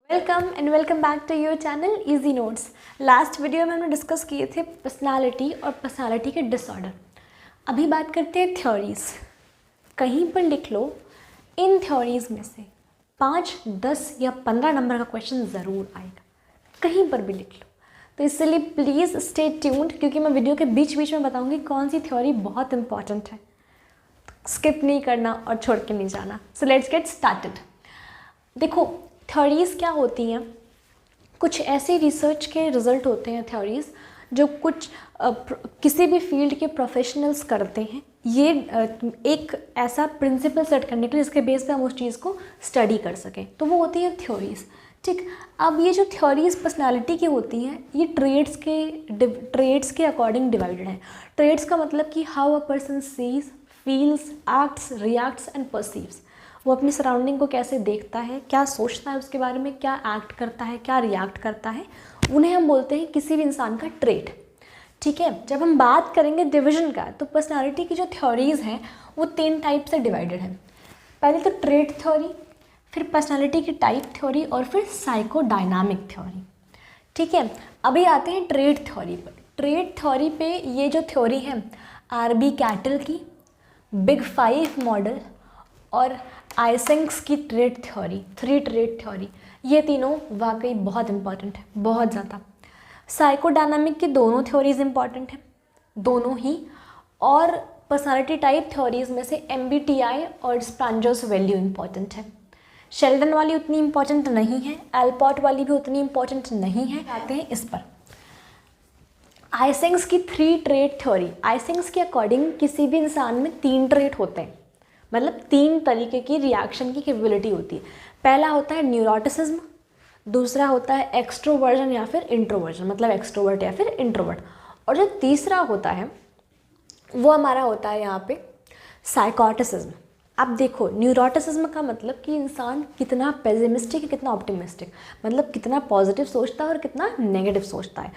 Welcome and welcome back to your channel easy notes. Last video में हमने discuss किए थे पर्सनालिटी और पर्सनालिटी के डिसऑर्डर। अभी बात करते हैं थ्योरीज। कहीं पर लिख लो, इन थ्योरीज में से 5, 10 या 15 नंबर का क्वेश्चन ज़रूर आएगा, कहीं पर भी लिख लो। तो इसलिए प्लीज़ स्टे ट्यून्ड, क्योंकि मैं वीडियो के बीच बीच में बताऊँगी कौन सी थ्योरी बहुत इंपॉर्टेंट है। स्किप नहीं करना और छोड़ के नहीं जाना। So let's get started. देखो, थ्योरीज़ क्या होती हैं? कुछ ऐसे रिसर्च के रिज़ल्ट होते हैं थ्योरीज़ जो कुछ किसी भी फील्ड के प्रोफेशनल्स करते हैं। ये एक ऐसा प्रिंसिपल सेट करने के लिए जिसके बेस पे हम उस चीज़ को स्टडी कर सकें, तो वो होती है थ्योरीज़। ठीक, अब ये जो थ्योरीज़ पर्सनालिटी की होती हैं, ये ट्रेड्स के अकॉर्डिंग डिवाइडेड हैं। ट्रेड्स का मतलब कि how a person sees, feels, acts, reacts and perceives. वो अपनी सराउंडिंग को कैसे देखता है, क्या सोचता है उसके बारे में, क्या एक्ट करता है, क्या रिएक्ट करता है, उन्हें हम बोलते हैं किसी भी इंसान का ट्रेट। ठीक है, जब हम बात करेंगे डिवीजन का, तो पर्सनालिटी की जो थ्योरीज़ हैं वो 3 टाइप से डिवाइडेड हैं। पहले तो ट्रेट थ्योरी, फिर पर्सनालिटी की टाइप थ्योरी और फिर साइकोडायनामिक थ्योरी। ठीक है, अभी आते हैं ट्रेट थ्योरी पर। ट्रेट थ्योरी पे ये जो थ्योरी है, आरबी कैटल की, बिग 5 मॉडल और आइसेंक्स की ट्रेट थ्योरी, 3 ट्रेट थ्योरी, ये तीनों वाकई बहुत इंपॉर्टेंट है, बहुत ज़्यादा। साइकोडायनामिक की दोनों थ्योरीज इंपॉर्टेंट है, दोनों ही। और पर्सनालिटी टाइप थ्योरीज में से MBTI और स्पांजर्स वैल्यू इंपॉर्टेंट है। शेल्डन वाली उतनी इंपॉर्टेंट नहीं है, एल्पॉट वाली भी उतनी इंपॉर्टेंट नहीं है। आते हैं इस पर, आइसेंक्स की 3 ट्रेट थ्योरी। आइसेंक्स के अकॉर्डिंग किसी भी इंसान में 3 ट्रेट होते हैं, मतलब 3 तरीके की रिएक्शन की कैपेबिलिटी होती है। पहला होता है न्यूरोटिसिज्म, दूसरा होता है एक्सट्रोवर्जन या फिर इंट्रोवर्जन, मतलब एक्सट्रोवर्ट या फिर इंट्रोवर्ट, और जो तीसरा होता है वो हमारा होता है यहाँ पे साइकोटिसिज्म। अब देखो, न्यूरोटिसिज्म का मतलब कि इंसान कितना पेसिमिस्टिक है, कितना ऑप्टिमिस्टिक, मतलब कितना पॉजिटिव सोचता है और कितना नेगेटिव सोचता है।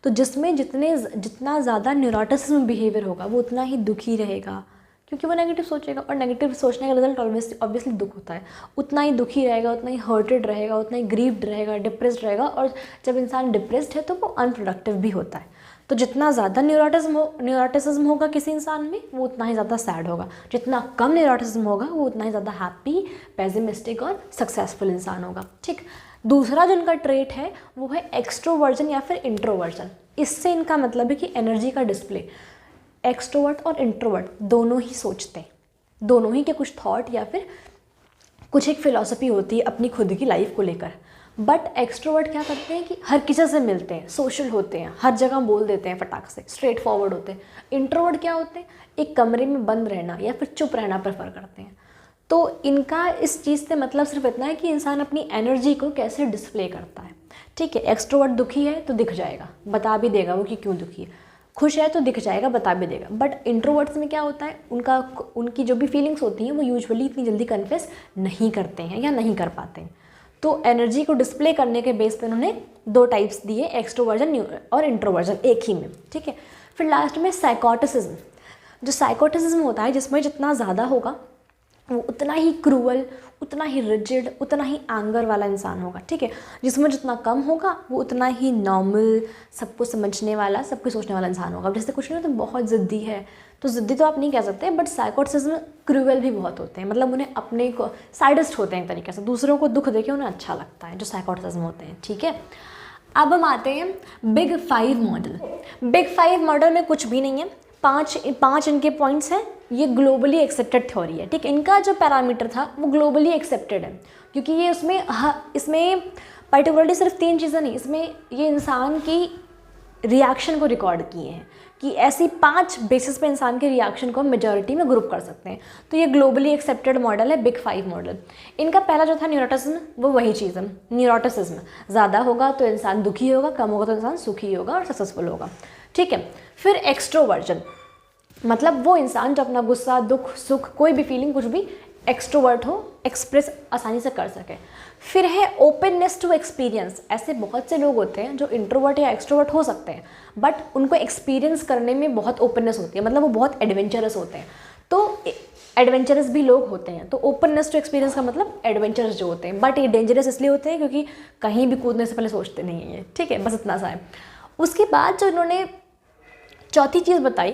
तो जिसमें जितना ज़्यादा न्यूरोटिसिज्म बिहेवियर होगा वो उतना ही दुखी रहेगा, क्योंकि वो नेगेटिव सोचेगा, और नेगेटिव सोचने का रिजल्ट ऑब्वियसली दुख होता है। उतना ही दुखी रहेगा, उतना ही हर्टेड रहेगा, उतना ही ग्रीव्ड रहेगा, डिप्रेस्ड रहेगा, और जब इंसान डिप्रेस्ड है तो वो अनप्रोडक्टिव भी होता है। तो जितना ज़्यादा न्यूरोटिसिज्म होगा किसी इंसान में, वो उतना ही ज़्यादा सैड होगा। जितना कम न्यूरोटिसिज्म होगा वो उतना ही ज़्यादा हैप्पी, पेसिमिस्टिक और सक्सेसफुल इंसान होगा। ठीक, दूसरा जो इनका ट्रेट है वो है एक्सट्रोवर्जन या फिर इंट्रोवर्जन। इससे इनका मतलब है कि एनर्जी का डिस्प्ले। एक्सट्रोवर्ट और इंट्रोवर्ट दोनों ही सोचते हैं, दोनों ही के कुछ थॉट या फिर कुछ एक फ़िलॉसफी होती है अपनी खुद की लाइफ को लेकर। बट एक्सट्रोवर्ट क्या करते हैं कि हर किसी से मिलते हैं, सोशल होते हैं, हर जगह बोल देते हैं फटाक से, स्ट्रेट फॉरवर्ड होते हैं। इंट्रोवर्ट क्या होते हैं, एक कमरे में बंद रहना या फिर चुप रहना प्रेफर करते हैं। तो इनका इस चीज़ से मतलब सिर्फ इतना है कि इंसान अपनी एनर्जी को कैसे डिस्प्ले करता है। ठीक है, एक्सट्रोवर्ट दुखी है तो दिख जाएगा, बता भी देगा वो कि क्यों दुखी है। खुश है तो दिख जाएगा, बता भी देगा। बट इंट्रोवर्ट्स में क्या होता है, उनकी जो भी फीलिंग्स होती हैं वो यूजुअली इतनी जल्दी कन्फेस नहीं करते हैं या नहीं कर पाते हैं। तो एनर्जी को डिस्प्ले करने के बेस पे उन्होंने 2 टाइप्स दिए, एक्सट्रोवर्जन और इंट्रोवर्जन, एक ही में। ठीक है, फिर लास्ट में साइकोटिसिज्म। जो साइकोटिसिज्म होता है, जिसमें जितना ज़्यादा होगा वो उतना ही क्रूअल, उतना ही रिजिड, उतना ही एंगर वाला इंसान होगा। ठीक है, जिसमें जितना कम होगा वो उतना ही नॉर्मल, सबको समझने वाला, सबको सोचने वाला इंसान होगा। जैसे कुछ नहीं हो तो बहुत ज़िद्दी है, तो ज़िद्दी तो आप नहीं कह सकते, बट साइकोटिसिज्म क्रूअल भी बहुत होते हैं, मतलब उन्हें अपने को साइडिस्ट होते हैं एक तरीके से, दूसरों को दुख देके उन्हें अच्छा लगता है, जो साइकोटिसिज्म होते हैं। ठीक है, अब हम आते हैं बिग 5 मॉडल। बिग 5 मॉडल में कुछ भी नहीं है, 5 इनके पॉइंट्स हैं। ये ग्लोबली एक्सेप्टेड थ्योरी है। ठीक, इनका जो पैरामीटर था वो ग्लोबली एक्सेप्टेड है, क्योंकि ये इसमें पर्टिकुलरली सिर्फ 3 चीज़ें नहीं, इसमें ये इंसान की रिएक्शन को रिकॉर्ड किए हैं कि ऐसी 5 बेसिस पे इंसान के रिएक्शन को मेजॉरिटी में ग्रुप कर सकते हैं। तो ये ग्लोबली एक्सेप्टेड मॉडल है, बिग 5 मॉडल। इनका पहला जो था न्यूरोटिसिज्म, वो वही चीज़ है, न्यूरोटिसिज्म। ज़्यादा होगा तो इंसान दुखी होगा, कम होगा तो इंसान सुखी होगा और सक्सेसफुल होगा। ठीक है, फिर एक्सट्रोवर्जन, मतलब वो इंसान जो अपना गुस्सा, दुख, सुख, कोई भी फीलिंग, कुछ भी एक्सट्रोवर्ट हो, एक्सप्रेस आसानी से कर सके। फिर है ओपननेस टू एक्सपीरियंस। ऐसे बहुत से लोग होते हैं जो इंट्रोवर्ट या एक्सट्रोवर्ट हो सकते हैं, बट उनको एक्सपीरियंस करने में बहुत ओपननेस होती है, मतलब वो बहुत एडवेंचरस होते हैं। तो एडवेंचरस भी लोग होते हैं। तो ओपननेस टू एक्सपीरियंस का मतलब एडवेंचरस जो होते हैं, बट ये डेंजरस इसलिए होते हैं क्योंकि कहीं भी कूदने से पहले सोचते नहीं हैं ये, ठीक है, बस इतना सा है। उसके बाद जो इन्होंने चौथी चीज़ बताई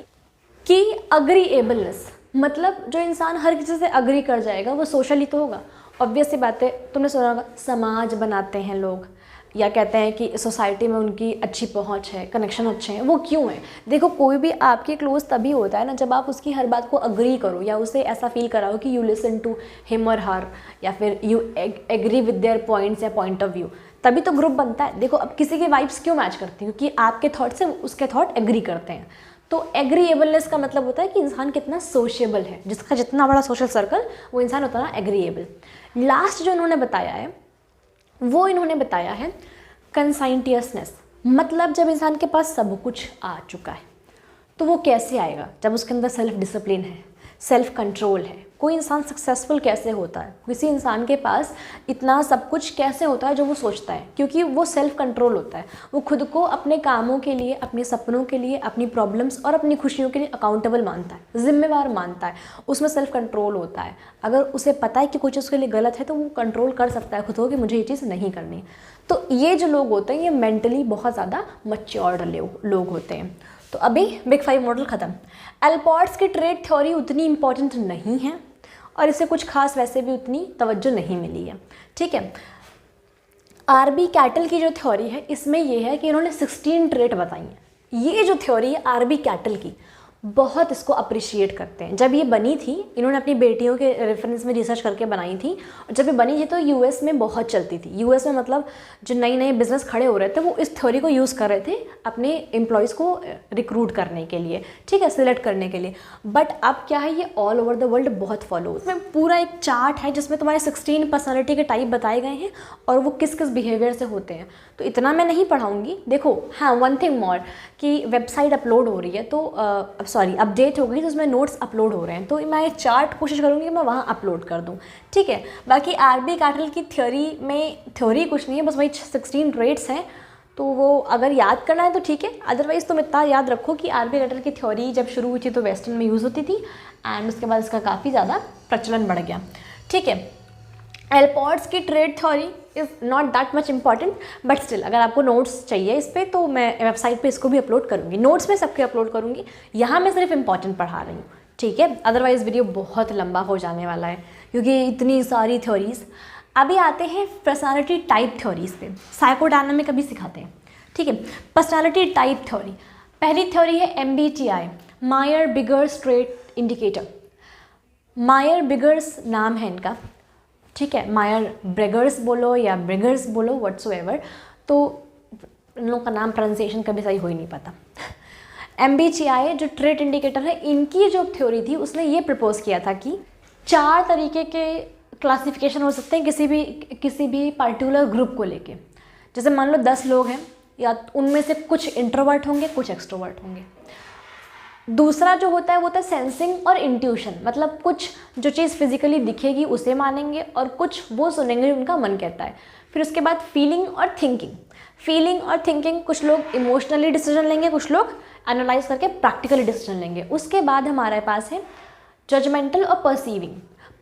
कि अग्रीएबलनेस, मतलब जो इंसान हर किसी से अग्री कर जाएगा वो सोशली तो होगा। ऑब्वियस सी बात है, तुमने सुना होगा समाज बनाते हैं लोग, या कहते हैं कि सोसाइटी में उनकी अच्छी पहुंच है, कनेक्शन अच्छे हैं। वो क्यों है? देखो, कोई भी आपके क्लोज तभी होता है ना जब आप उसकी हर बात को अग्री करो या उसे ऐसा फील कराओ कि यू लिसन टू हिम और हर, या फिर you agree with their points या पॉइंट ऑफ व्यू, तभी तो ग्रुप बनता है। देखो, अब किसी की वाइब्स क्यों मैच करती है? क्योंकि आपके थॉट से उसके थॉट एग्री करते हैं। तो एग्रीएबलनेस का मतलब होता है कि इंसान कितना सोशेबल है, जिसका जितना बड़ा सोशल सर्कल वो इंसान उतना एग्रीएबल। लास्ट जो इन्होंने बताया है वो इन्होंने बताया है कंसाइंटियसनेस, मतलब जब इंसान के पास सब कुछ आ चुका है तो वो कैसे आएगा? जब उसके अंदर सेल्फ डिसिप्लिन है, सेल्फ कंट्रोल है। कोई इंसान सक्सेसफुल कैसे होता है? किसी इंसान के पास इतना सब कुछ कैसे होता है जो वो सोचता है? क्योंकि वो सेल्फ कंट्रोल होता है। वो खुद को अपने कामों के लिए, अपने सपनों के लिए, अपनी प्रॉब्लम्स और अपनी खुशियों के लिए अकाउंटेबल मानता है, जिम्मेवार मानता है। उसमें सेल्फ कंट्रोल होता है। अगर उसे पता है कि कुछ उसके लिए गलत है तो वो कंट्रोल कर सकता है खुद को कि मुझे ये चीज़ नहीं करनी। तो ये जो लोग होते हैं ये मेंटली बहुत ज़्यादा मैच्योर्ड लोग होते हैं। तो अभी बिग 5 मॉडल ख़त्म। एल्पोर्ट्स की ट्रेड थ्योरी उतनी इंपॉर्टेंट नहीं है और इसे कुछ खास वैसे भी उतनी तवज्जो नहीं मिली है, ठीक है। आरबी कैटल की जो थ्योरी है इसमें यह है कि इन्होंने 16 ट्रेट बताई हैं। ये जो थ्योरी है आरबी कैटल की, बहुत इसको अप्रिशिएट करते हैं। जब ये बनी थी, इन्होंने अपनी बेटियों के रेफरेंस में रिसर्च करके बनाई थी, और जब ये बनी थी तो यूएस में बहुत चलती थी। यूएस में मतलब जो नए नए बिजनेस खड़े हो रहे थे वो इस थ्योरी को यूज़ कर रहे थे अपने एम्प्लॉयज़ को रिक्रूट करने के लिए, ठीक है, सिलेक्ट करने के लिए। बट अब क्या है, ये ऑल ओवर द वर्ल्ड बहुत फॉलो होता है। पूरा एक चार्ट है जिसमें तुम्हारे 16 पर्सनैलिटी के टाइप बताए गए हैं और वो किस किस बिहेवियर से होते हैं। तो इतना मैं नहीं पढ़ाऊँगी। देखो, हाँ, वन थिंग मोर कि वेबसाइट अपलोड हो रही है तो अपडेट हो गई तो उसमें नोट्स अपलोड हो रहे हैं, तो मैं चार्ट कोशिश करूँगी कि मैं वहाँ अपलोड कर दूँ, ठीक है। बाकी आरबी कैटल की थ्योरी में थ्योरी कुछ नहीं है, बस वही 16 ट्रेट्स हैं। तो वो अगर याद करना है तो ठीक है, अदरवाइज़ तुम इतना याद रखो कि आरबी कैटल की थ्योरी जब शुरू हुई थी तो वेस्टर्न में यूज़ होती थी एंड उसके बाद इसका काफ़ी ज़्यादा प्रचलन बढ़ गया, ठीक है। एल्पोर्ट्स की trade theory is not that much important, but still अगर आपको नोट्स चाहिए इस पर तो मैं वेबसाइट पे इसको भी अपलोड करूँगी। नोट्स में सबके अपलोड करूँगी, यहाँ मैं सिर्फ इंपॉर्टेंट पढ़ा रही हूँ, ठीक है। अदरवाइज़ वीडियो बहुत लंबा हो जाने वाला है क्योंकि इतनी सारी थ्योरीज़। अभी आते हैं पर्सनालिटी टाइप थ्योरीज़ पे। साइकोडायनामिक अभी सिखाते हैं, ठीक है। पर्सनालिटी टाइप थ्योरी, पहली थ्योरी है MBTI, मायर बिगर्स ट्रेट इंडिकेटर। मायर बिगर्स नाम है इनका, ठीक है। मायर ब्रेगर्स बोलो या ब्रेगर्स बोलो, व्हाट्सोएवर, तो इन लोगों का नाम प्रोनाउंसिएशन कभी सही हो ही नहीं पाता। MBTI जो ट्रेट इंडिकेटर है, इनकी जो थ्योरी थी उसने ये प्रपोज किया था कि 4 तरीके के क्लासिफिकेशन हो सकते हैं किसी भी पार्टिकुलर ग्रुप को लेके। जैसे मान लो 10 लोग हैं, या उनमें से कुछ इंट्रोवर्ट होंगे, कुछ एक्सट्रोवर्ट होंगे। दूसरा जो होता है वो होता है सेंसिंग और इंट्यूशन, मतलब कुछ जो चीज़ फिजिकली दिखेगी उसे मानेंगे और कुछ वो सुनेंगे उनका मन कहता है। फिर उसके बाद फीलिंग और थिंकिंग, कुछ लोग इमोशनली डिसीजन लेंगे, कुछ लोग एनालाइज करके प्रैक्टिकली डिसीजन लेंगे। उसके बाद हमारे पास है जजमेंटल और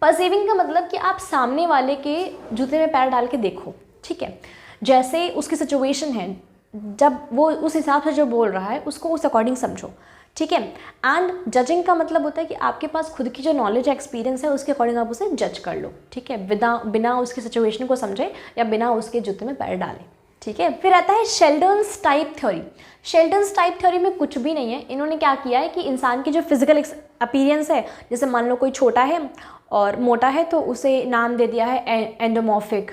परसीविंग का मतलब कि आप सामने वाले के जूते में पैर डाल के देखो, ठीक है। जैसे उसकी सिचुएशन है, जब वो उस हिसाब से जो बोल रहा है उसको उस अकॉर्डिंग समझो, ठीक है। एंड जजिंग का मतलब होता है कि आपके पास खुद की जो नॉलेज है, एक्सपीरियंस है, उसके अकॉर्डिंग आप उसे जज कर लो, ठीक है, बिना उसकी सिचुएशन को समझे या बिना उसके जूते में पैर डाले, ठीक है। फिर आता है शेल्डन्स टाइप थ्योरी। शेल्डन्स टाइप थ्योरी में कुछ भी नहीं है। इन्होंने क्या किया है कि इंसान की जो फिजिकल अपीयरेंस है, जैसे मान लो कोई छोटा है और मोटा है तो उसे नाम दे दिया है एंडोमॉर्फिक,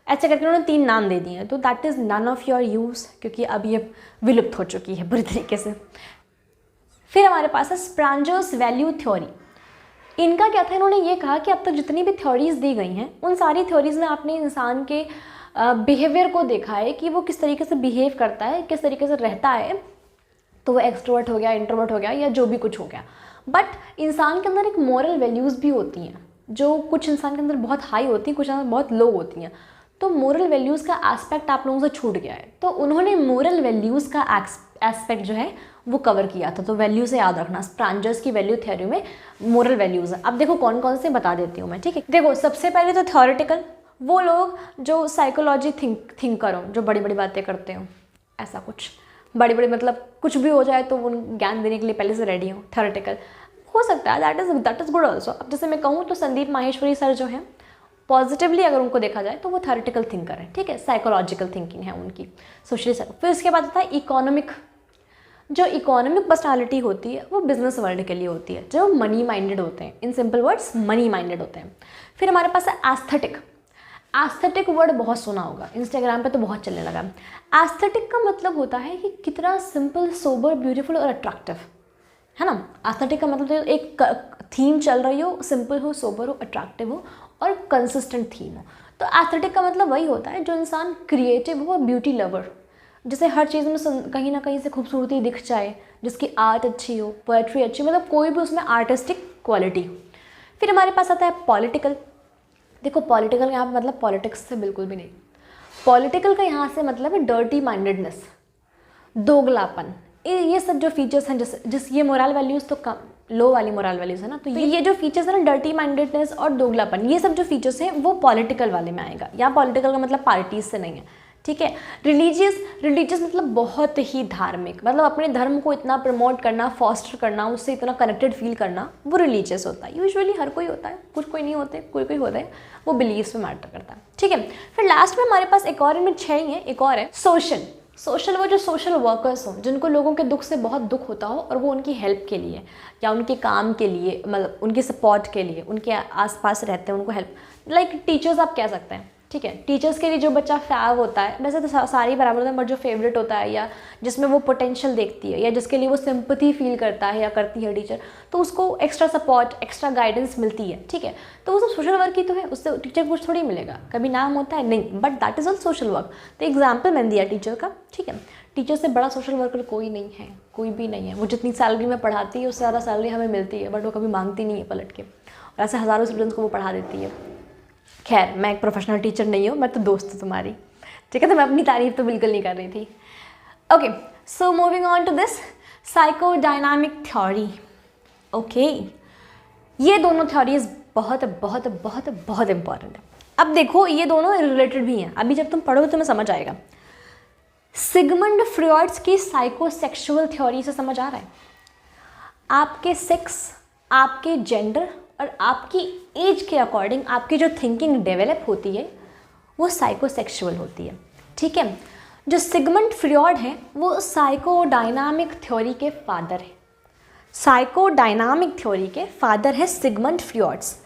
ऐसे करके उन्होंने 3 नाम दे दिए हैं। तो that is none of your use, क्योंकि अब ये विलुप्त हो चुकी है बुरी तरीके से। फिर हमारे पास है स्प्रांजर्स वैल्यू थ्योरी। इनका क्या था, इन्होंने ये कहा कि अब तक जितनी भी थ्योरीज़ दी गई हैं उन सारी थ्योरीज़ में आपने इंसान के बिहेवियर को देखा है कि वो किस तरीके से बिहेव करता है, किस तरीके से रहता है, तो वो एक्सट्रोवर्ट हो गया, इंट्रोवर्ट हो गया या जो भी कुछ हो गया। बट इंसान के अंदर एक मोरल वैल्यूज़ भी होती हैं, जो कुछ इंसान के अंदर बहुत हाई होती हैं, कुछ अंदर बहुत लो होती हैं। तो मोरल वैल्यूज़ का एस्पेक्ट आप लोगों से छूट गया है, तो उन्होंने मोरल वैल्यूज़ का एस्पेक्ट जो है वो कवर किया था। तो वैल्यू से याद रखना, स्प्रांजर्स की वैल्यू थ्योरी में मोरल वैल्यूज़ है। अब देखो कौन कौन से बता देती हूँ मैं, ठीक है। देखो सबसे पहले तो थ्योरेटिकल, वो लोग जो साइकोलॉजी थिंकर हो, जो बड़ी बड़ी बातें करते हो, ऐसा कुछ बड़ी बड़ी मतलब कुछ भी हो जाए तो वो ज्ञान देने के लिए पहले से रेडी हो, थ्योरेटिकल हो सकता है, दैट इज़ गुड ऑल्सो। अब जैसे मैं कहूँ तो संदीप माहेश्वरी सर जो हैं, पॉजिटिवली अगर उनको देखा जाए तो वो थ्योरेटिकल थिंकर है, ठीक है, साइकोलॉजिकल थिंकिंग है उनकी, सोशली। फिर इसके बाद आता है इकोनॉमिक। जो इकोनॉमिक पर्सनालिटी होती है वो बिजनेस वर्ल्ड के लिए होती है, जो मनी माइंडेड होते हैं, in simple words money minded होते हैं। फिर हमारे पास है एस्थेटिक। एस्थेटिक वर्ड बहुत सुना होगा, इंस्टाग्राम पे तो बहुत चलने लगा। एस्थेटिक का मतलब होता है कि कितना सिंपल, सोबर, ब्यूटीफुल और अट्रैक्टिव, है ना। एस्थेटिक का मतलब एक थीम चल रही हो, सिंपल हो, सोबर हो, अट्रैक्टिव हो और कंसिस्टेंट थीम हो। तो एस्थेटिक का मतलब वही होता है जो इंसान क्रिएटिव हो, ब्यूटी लवर, जिसे हर चीज़ में कहीं ना कहीं से खूबसूरती दिख जाए, जिसकी आर्ट अच्छी हो, पोएट्री अच्छी, मतलब कोई भी उसमें आर्टिस्टिक क्वालिटी हो। फिर हमारे पास आता है पॉलिटिकल। देखो पॉलिटिकल यहाँ पर मतलब पॉलिटिक्स से बिल्कुल भी नहीं, पॉलिटिकल का यहाँ से मतलब है डर्टी माइंडेडनेस, दोगलापन, ये सब जो फीचर्स हैं, जिस ये मोरल वैल्यूज़ तो कम लो वाली मोरल वैल्यूज़ है ना, तो ये जो फीचर्स है ना, डर्टी माइंडेडनेस और दोगलापन, ये सब जो फीचर्स हैं वो पॉलिटिकल वाले में आएगा। यहाँ पॉलिटिकल का मतलब पार्टीज से नहीं है, ठीक है। रिलीजियस मतलब बहुत ही धार्मिक, मतलब अपने धर्म को इतना प्रमोट करना, फॉस्टर करना, उससे इतना कनेक्टेड फील करना, वो रिलीजियस होता है। यूजुअली हर कोई होता है, कुछ कोई नहीं होते, कोई होता है, वो बिलीव्स में मैटर करता है, ठीक है। फिर लास्ट में हमारे पास एक और, इनमें 6 ही है, एक और है सोशल। वो जो सोशल वर्कर्स हों, जिनको लोगों के दुख से बहुत दुख होता हो और वो उनकी हेल्प के लिए या उनके काम के लिए, मतलब उनकी सपोर्ट के लिए उनके आसपास रहते हैं, उनको हेल्प, लाइक टीचर्स आप कह सकते हैं, ठीक है। टीचर्स के लिए जो बच्चा फैव होता है, वैसे तो सारी बराबर होता है, बट जो फेवरेट होता है या जिसमें वो पोटेंशियल देखती है या जिसके लिए वो सिंपैथी फील करता है या करती है टीचर, तो उसको एक्स्ट्रा सपोर्ट, एक्स्ट्रा गाइडेंस मिलती है, ठीक है। तो वो सब सोशल वर्क ही तो है, उससे टीचर को कुछ थोड़ी मिलेगा, कभी नाम होता है नहीं, but that is all social work. तो एग्जाम्पल मैंने दिया टीचर का, ठीक है। टीचर से बड़ा सोशल वर्कर कोई नहीं है, कोई भी नहीं है। वो जितनी सैलरी में पढ़ाती है उससे ज़्यादा सैलरी हमें मिलती है, बट वो कभी मांगती नहीं है पलट के, और ऐसे हज़ारों स्टूडेंट्स को वो पढ़ा देती है। खैर मैं एक प्रोफेशनल टीचर नहीं हूँ, मैं तो दोस्त हूँ तुम्हारी, ठीक है। तो मैं अपनी तारीफ तो बिल्कुल नहीं कर रही थी। Okay, so moving on to this psychodynamic theory. Okay, ये दोनों थ्योरीज बहुत बहुत बहुत बहुत इंपॉर्टेंट है। अब देखो ये दोनों रिलेटेड भी हैं, अभी जब तुम पढ़ोगे तुम्हें समझ आएगा। सिगमंड फ्रॉइड्स की साइकोसेक्सुअल थ्योरी से समझ आ रहा है? आपके सेक्स, आपके जेंडर और आपकी एज के अकॉर्डिंग आपकी जो थिंकिंग डेवलप होती है वो साइकोसेक्सुअल होती है, ठीक है। जो सिगमंड फ्रॉइड है वो साइकोडायनामिक थ्योरी के फादर है। साइकोडायनामिक थ्योरी के फादर है सिगमंड फ्रॉइड्स।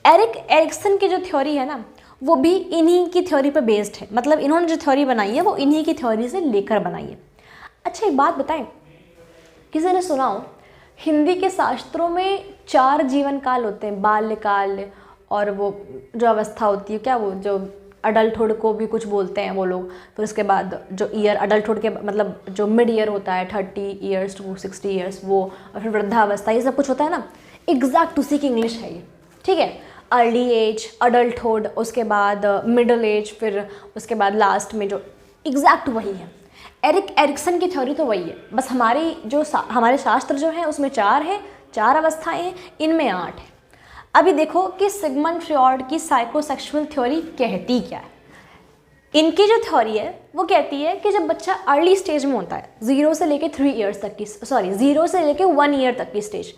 एरिक एरिक्सन की जो थ्योरी है ना, वो भी इन्हीं की थ्योरी पर बेस्ड है, मतलब इन्होंने जो थ्योरी बनाई है वो इन्हीं की थ्योरी से लेकर बनाई है। अच्छा एक बात बताएं, किसी ने सुना हो हिंदी के शास्त्रों में 4 जीवन काल होते हैं, बाल्यकाल और वो जो अवस्था होती है, क्या वो जो अडल्टहुड को भी कुछ बोलते हैं वो लोग, फिर उसके बाद जो ईयर अडल्टहुड के मतलब जो मिड ईयर होता है 30 ईयर्स टू 60 ईयर्स वो, और फिर वृद्धावस्था, ये सब कुछ होता है ना, एग्जैक्ट उसी की इंग्लिश है ये, ठीक है। अर्ली एज, अडल्टहुड, उसके बाद मिडल एज, फिर उसके बाद लास्ट में जो एग्जैक्ट वही है। एरिक एरिक्सन की थ्योरी तो वही है, बस हमारे शास्त्र जो हैं उसमें 4 है, 4 अवस्थाएं हैं, इनमें 8 है। अभी देखो कि सिगमंड फ्रॉइड की साइकोसेक्सुअल थ्योरी कहती क्या है। इनकी जो थ्योरी है वो कहती है कि जब बच्चा अर्ली स्टेज में होता है, 0 से लेके 3 ईयर्स तक की, 0 से लेके 1 ईयर तक की स्टेज,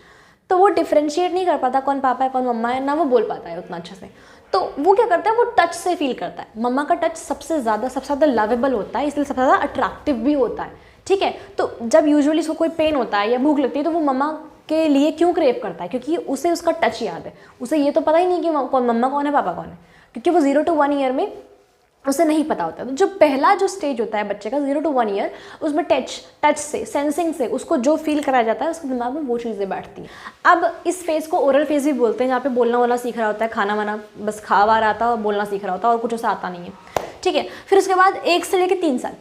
तो वो डिफ्रेंशिएट नहीं कर पाता कौन पापा है कौन मम्मा है, ना वो बोल पाता है उतना अच्छे से। तो वो क्या करता है, वो टच से फील करता है। मम्मा का टच सबसे ज़्यादा लवेबल होता है, इसलिए सबसे ज़्यादा अट्रैक्टिव भी होता है, ठीक है। तो जब यूजुअली उसको कोई पेन होता है या भूख लगती है तो वो मम्मा के लिए क्यों क्रेव करता है, क्योंकि उसे उसका टच याद है। उसे ये तो पता ही नहीं कि मम्मा कौन है पापा कौन है, क्योंकि वो 0 to 1 ईयर में उसे नहीं पता होता। तो जो पहला जो स्टेज होता है बच्चे का 0 to 1 ईयर, उसमें टच से, सेंसिंग से उसको जो फील कराया जाता है उसके दिमाग में वो चीज़ें बैठती हैं। अब इस फेज़ को ओरल फेज़ भी बोलते हैं, जहाँ पे बोलना वाला सीख रहा होता है, खाना वाना बस खा वा रहा था और बोलना सीख रहा होता है और कुछ उसे आता नहीं है, ठीक है। फिर उसके बाद 1 से लेकर 3 साल,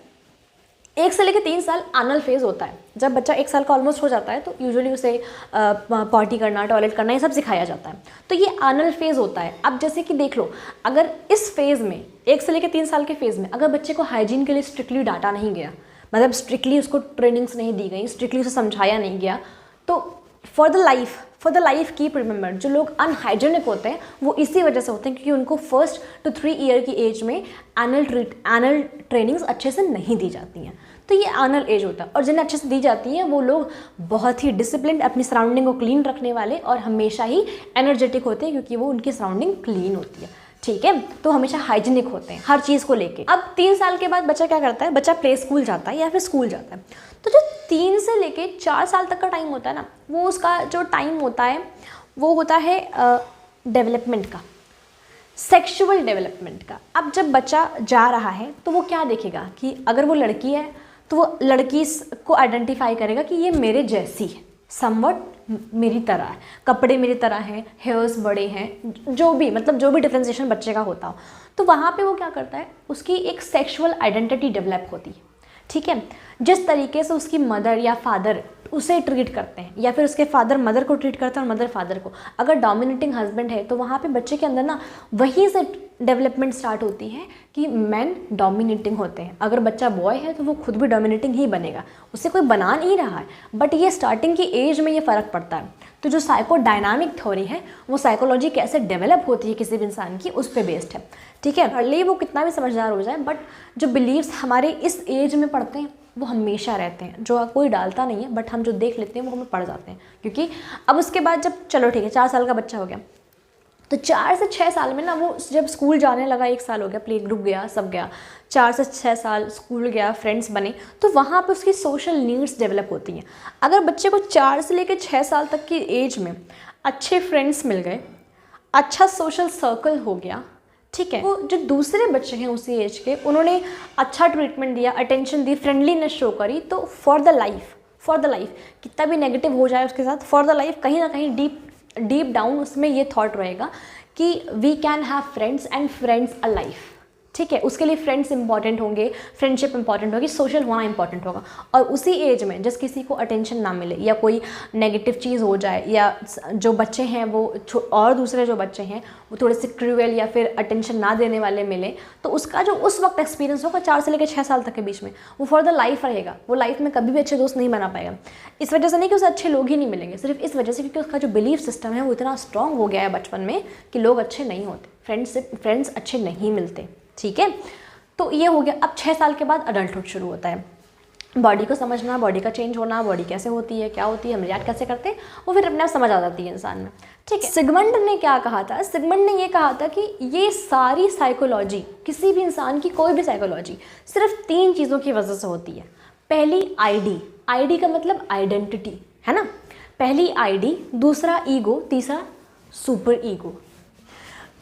1 से लेकर 3 साल आनल फेज़ होता है। जब बच्चा 1 साल का ऑलमोस्ट हो जाता है तो यूजुअली उसे पॉटी करना, टॉयलेट करना, ये सब सिखाया जाता है, तो ये आनल फेज़ होता है। अब जैसे कि देख लो, अगर इस फेज़ में 1 से लेकर 3 साल के फेज़ में अगर बच्चे को हाइजीन के लिए स्ट्रिक्टली डांटा नहीं गया, मतलब स्ट्रिक्टली उसको ट्रेनिंग्स नहीं दी गई, स्ट्रिक्टली उसे समझाया नहीं गया, तो for the life keep remember, जो लोग अनहाइजेनिक होते हैं वो इसी वजह से होते हैं क्योंकि उनको 1 to 3 ईयर की एज में एनल ट्रेनिंग्स अच्छे से नहीं दी जाती हैं। तो ये एनल एज होता है, और जिन्हें अच्छे से दी जाती है वो लोग बहुत ही डिसिप्लिन, अपनी सराउंडिंग को क्लीन रखने वाले और हमेशा ही एनर्जेटिक होते हैं क्योंकि वो उनकी सराउंडिंग क्लीन होती है, ठीक है। तो हमेशा हाइजीनिक होते हैं हर चीज़ को लेके। अब 3 साल के बाद बच्चा क्या करता है, बच्चा प्ले स्कूल जाता है या फिर स्कूल जाता है। तो जो 3 से लेके 4 साल तक का टाइम होता है ना, वो उसका जो टाइम होता है वो होता है डेवलपमेंट का, सेक्सुअल डेवलपमेंट का। अब जब बच्चा जा रहा है तो वो क्या देखेगा कि अगर वो लड़की है तो वो लड़की को आइडेंटिफाई करेगा कि ये मेरे जैसी है, समवट मेरी तरह है, कपड़े मेरी तरह हैं, हेयर्स बड़े हैं, जो भी मतलब जो भी डिफ्रेंसिएशन बच्चे का होता हो, तो वहाँ पे वो क्या करता है, उसकी एक सेक्सुअल आइडेंटिटी डेवलप होती है, ठीक है। जिस तरीके से उसकी मदर या फादर उसे ट्रीट करते हैं या फिर उसके फादर मदर को ट्रीट करते हैं और मदर फादर को, अगर डोमिनेटिंग हस्बैंड है तो वहाँ पे बच्चे के अंदर ना वहीं से डेवलपमेंट स्टार्ट होती है कि मैन डोमिनेटिंग होते हैं। अगर बच्चा बॉय है तो वो खुद भी डोमिनेटिंग ही बनेगा, उसे कोई बना नहीं रहा है, बट ये स्टार्टिंग की एज में ये फ़र्क पड़ता है। तो जो साइको डायनामिक थ्योरी है वो साइकोलॉजी कैसे डेवलप होती है किसी भी इंसान की, उस पर बेस्ड है, ठीक है। भले वो कितना भी समझदार हो जाए, बट जो बिलीव्स हमारे इस एज में पढ़ते हैं वो हमेशा रहते हैं, जो कोई डालता नहीं है, बट हम जो देख लेते हैं वो हमें पड़ जाते हैं। क्योंकि अब उसके बाद जब चलो ठीक है 4 साल का बच्चा हो गया, तो 4 से 6 साल में ना वो जब स्कूल जाने लगा, 1 साल हो गया, प्ले ग्रुप गया, सब गया, 4 से 6 साल स्कूल गया, फ्रेंड्स बने, तो वहाँ पे उसकी सोशल नीड्स डेवलप होती हैं। अगर बच्चे को 4 से लेकर 6 साल तक की एज में अच्छे फ्रेंड्स मिल गए, अच्छा सोशल सर्कल हो गया, ठीक है, वो जो दूसरे बच्चे हैं उसी एज के, उन्होंने अच्छा ट्रीटमेंट दिया, अटेंशन दी, फ्रेंडलीनेस शो करी, तो फॉर द लाइफ कितना भी नेगेटिव हो जाए उसके साथ, फॉर द लाइफ कहीं ना कहीं डीप डाउन उसमें ये थॉट रहेगा कि we can have friends and friends a life, ठीक है। उसके लिए फ्रेंड्स इंपॉर्टेंट होंगे, फ्रेंडशिप इंपॉर्टेंट होगी, सोशल होना इंपॉर्टेंट होगा। और उसी एज में जिस किसी को अटेंशन ना मिले या कोई नेगेटिव चीज़ हो जाए, या जो बच्चे हैं वो और दूसरे जो बच्चे हैं वो थोड़े से क्रूअल या फिर अटेंशन ना देने वाले मिले, तो उसका जो उस वक्त एक्सपीरियंस होगा 4 से लेकर 6 साल तक के बीच में, वो फॉर द लाइफ रहेगा। वो लाइफ में कभी भी अच्छे दोस्त नहीं बना पाएगा। इस वजह से नहीं कि उसे अच्छे लोग ही नहीं मिलेंगे, सिर्फ इस वजह से क्योंकि उसका जो बिलीफ सिस्टम है वो इतना स्ट्रांग हो गया है बचपन में कि लोग अच्छे नहीं होते, फ्रेंड्स अच्छे नहीं मिलते, ठीक है। तो ये हो गया। अब 6 साल के बाद अडल्टहुड शुरू होता है, बॉडी को समझना, बॉडी का चेंज होना, बॉडी कैसे होती है, क्या होती है, हम रिएक्ट कैसे करते हैं, वो फिर अपने आप समझ आ जाती है इंसान में, ठीक है। सिगमंड ने क्या कहा था, सिगमंड ने ये कहा था कि ये सारी साइकोलॉजी, किसी भी इंसान की कोई भी साइकोलॉजी सिर्फ 3 चीज़ों की वजह से होती है। पहली आईडी का मतलब आइडेंटिटी है ना, पहली आईडी, दूसरा ईगो, तीसरा सुपर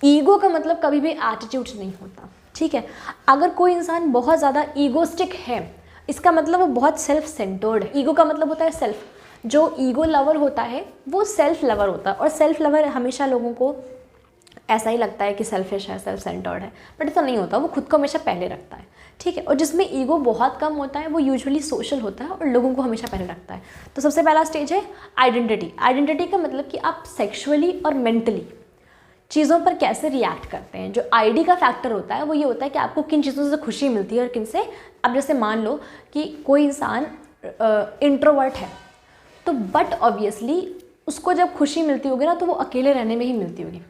ईगो का मतलब कभी भी एटीट्यूड नहीं होता, ठीक है। अगर कोई इंसान बहुत ज़्यादा ईगोस्टिक है, इसका मतलब वो बहुत सेल्फ सेंटर्ड है। ईगो का मतलब होता है सेल्फ। जो ईगो लवर होता है वो सेल्फ लवर होता है, और सेल्फ लवर हमेशा लोगों को ऐसा ही लगता है कि सेल्फिश है, सेल्फ सेंटर्ड है, बट ऐसा नहीं होता, वो खुद को हमेशा पहले रखता है, ठीक है। और जिसमें ईगो बहुत कम होता है वो यूजुअली सोशल होता है और लोगों को हमेशा पहले रखता है। तो सबसे पहला स्टेज है आइडेंटिटी का मतलब कि आप सेक्शुअली और मेंटली चीज़ों पर कैसे रिएक्ट करते हैं। जो आईडी का फैक्टर होता है वो ये होता है कि आपको किन चीज़ों से खुशी मिलती है और किन से। अब जैसे मान लो कि कोई इंसान इंट्रोवर्ट है, तो बट ऑब्वियसली उसको जब खुशी मिलती होगी ना तो वो अकेले रहने में ही मिलती होगी।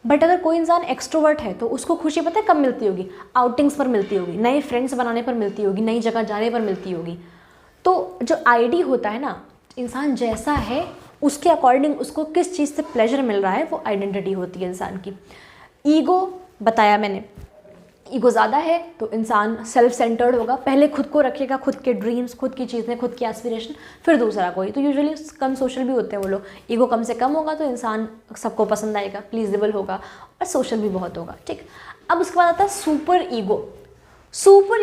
बट अगर कोई इंसान एक्सट्रोवर्ट है तो उसको खुशी पता है कब मिलती होगी, आउटिंग्स पर मिलती होगी, नए फ्रेंड्स बनाने पर मिलती होगी, नई जगह जाने पर मिलती होगी। तो जो आईडी होता है ना, इंसान जैसा है उसके अकॉर्डिंग उसको किस चीज़ से प्लेजर मिल रहा है, वो आइडेंटिटी होती है इंसान की। ईगो बताया मैंने, ईगो ज़्यादा है तो इंसान सेल्फ सेंटर्ड होगा, पहले खुद को रखेगा, खुद के ड्रीम्स, खुद की चीज़ें, खुद की एस्पिरेशन, फिर दूसरा कोई। तो यूजुअली कम सोशल भी होते हैं वो लोग। ईगो कम से कम होगा तो इंसान सबको पसंद आएगा, प्लीजेबल होगा और सोशल भी बहुत होगा, ठीक। अब उसके बाद आता है सुपर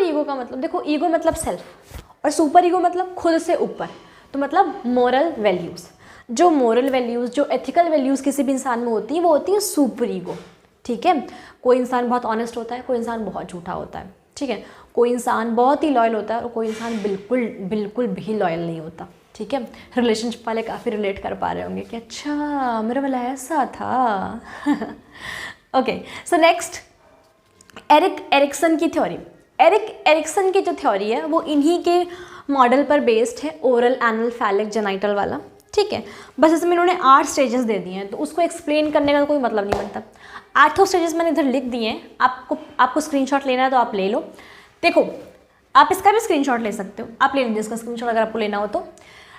ईगो का मतलब देखो, ईगो मतलब सेल्फ और सुपर ईगो मतलब खुद से ऊपर। तो मतलब मोरल वैल्यूज़, जो मोरल वैल्यूज़, जो एथिकल वैल्यूज़ किसी भी इंसान में होती है वो होती है सुपर ईगो, ठीक है। कोई इंसान बहुत ऑनेस्ट होता है, कोई इंसान बहुत झूठा होता है, ठीक है। कोई इंसान बहुत ही लॉयल होता है और कोई इंसान बिल्कुल भी लॉयल नहीं होता, ठीक है। रिलेशनशिप वाले काफ़ी रिलेट कर पा रहे होंगे कि अच्छा मेरा वाला ऐसा था। ओके, सो नेक्स्ट एरिक्सन की थ्योरी। एरिक एरिक्सन की जो थ्योरी है वो इन्हीं के मॉडल पर बेस्ड है, ओरल, एनल, फैलिक, जेनाइटल वाला, ठीक है। बस इसमें इन्होंने 8 स्टेजेस दे दिए हैं, तो उसको एक्सप्लेन करने का कोई मतलब नहीं बनता। 8 स्टेजेस मैंने इधर लिख दिए हैं, आपको स्क्रीनशॉट लेना है तो आप ले लो। देखो आप इसका भी स्क्रीनशॉट ले सकते हो, आप ले लीजिए इसका स्क्रीनशॉट अगर आपको लेना हो तो।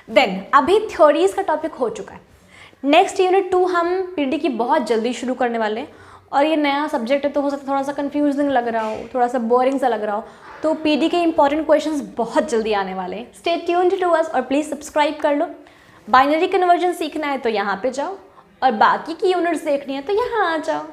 देन अभी थ्योरीज का टॉपिक हो चुका है। नेक्स्ट यूनिट 2 हम पीडी की बहुत जल्दी शुरू करने वाले हैं, और ये नया सब्जेक्ट है तो हो सकता है थोड़ा सा कंफ्यूजिंग लग रहा हो, थोड़ा सा बोरिंग सा लग रहा हो, तो पीडी के इंपॉर्टेंट क्वेश्चंस बहुत जल्दी आने वाले हैं। स्टे ट्यून्ड टू अस और प्लीज़ सब्सक्राइब कर लो। बाइनरी कन्वर्जन सीखना है तो यहाँ पे जाओ, और बाकी की यूनिट्स देखनी है तो यहाँ आ जाओ।